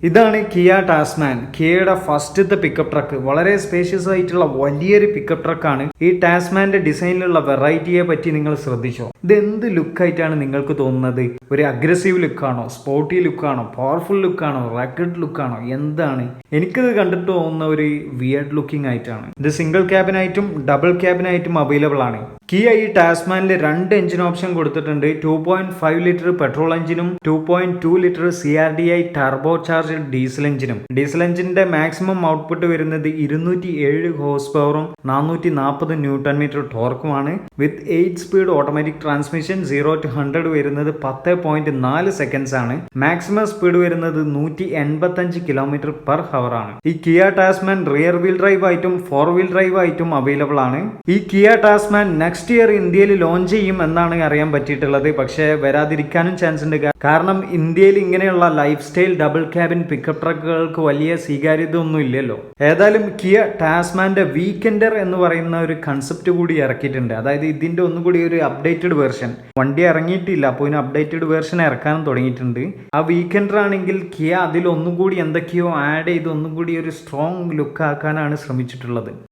ഇതാണ് Kia Tasman. കിയയുടെ ഫസ്റ്റത്തെ pickup truck. വളരെ സ്പേഷ്യസ് ആയിട്ടുള്ള വലിയൊരു പിക്കപ്പ് ട്രക്കാണ്. ഈ ടാസ്മാന്റെ ഡിസൈനിലുള്ള വെറൈറ്റിയെ പറ്റി നിങ്ങൾ ശ്രദ്ധിച്ചോ? ഇത് എന്ത് ലുക്കായിട്ടാണ് നിങ്ങൾക്ക് തോന്നുന്നത്? ഒരു അഗ്രസീവ് ലുക്കാണോ, സ്പോർട്ടി ലുക്കാണോ, പവർഫുൾ ലുക്കാണോ, റാക്കഡ് ലുക്കാണോ? എന്താണ്? എനിക്കിത് കണ്ടിട്ട് തോന്നുന്ന ഒരു വിയർഡ് ലുക്കിംഗ് ആയിട്ടാണ്. ഇത് സിംഗിൾ ക്യാബിനായിട്ടും ഡബിൾ ക്യാബിനായിട്ടും അവൈലബിൾ ആണ്. കിയ ഈ ടാസ്മാനിൽ 2 എഞ്ചിൻ ഓപ്ഷൻ കൊടുത്തിട്ടുണ്ട്. 2.5 ലിറ്റർ പെട്രോൾ എഞ്ചിനും 2.2 litre CRDI turbo charge diesel എഞ്ചിനും. ഡീസൽ എഞ്ചിന്റെ മാക്സിമം ഔട്ട്പുട്ട് വരുന്നത് 207 ഹോഴ്സ് പവറും 440 ന്യൂട്ടൺ മീറ്റർ ടോർക്കുമാണ്. With 8 speed automatic transmission. 0 to 100 വരുന്നത് 10.4 സെക്കൻഡ്സ് ആണ്. മാക്സിമം സ്പീഡ് വരുന്നത് 185 കിലോമീറ്റർ പെർ ഹവർ ആണ്. ഈ Kia Tasman rear wheel drive ആയിട്ടും 4 വീൽ ഡ്രൈവ് ആയിട്ടും അവൈലബിൾ ആണ്. ഈ കിയ ടാസ്മാൻ നെക്സ്റ്റ് ഇയർ ഇന്ത്യയിൽ ലോഞ്ച് ചെയ്യും എന്നാണ് അറിയാൻ പറ്റിയിട്ടുള്ളത്. പക്ഷേ വരാതിരിക്കാനും ചാൻസ് ഉണ്ട്. കാരണം ഇന്ത്യയിൽ ഇങ്ങനെയുള്ള lifestyle double cabin pickup ട്രക്കുകൾക്ക് വലിയ സ്വീകാര്യത ഒന്നും ഇല്ലല്ലോ. ഏതായാലും കിയ ടാസ്മാന്റെ വീക്കെൻഡർ എന്ന് പറയുന്ന ഒരു കൺസെപ്റ്റ് കൂടി ഇറക്കിയിട്ടുണ്ട്. അതായത് ഇതിന്റെ ഒന്നുകൂടി ഒരു അപ്ഡേറ്റഡ് വേർഷൻ. വണ്ടി ഇറങ്ങിയിട്ടില്ല, അപ്പോൾ ഇതിന് അപ്ഡേറ്റഡ് വേർഷൻ ഇറക്കാനും തുടങ്ങിയിട്ടുണ്ട്. ആ വീക്കെൻഡർ ആണെങ്കിൽ കിയ അതിൽ ഒന്നുകൂടി എന്തൊക്കെയോ ആഡ് ചെയ്ത് ഒന്നുകൂടി ഒരു സ്ട്രോങ് ലുക്ക് ആക്കാനാണ് ശ്രമിച്ചിട്ടുള്ളത്.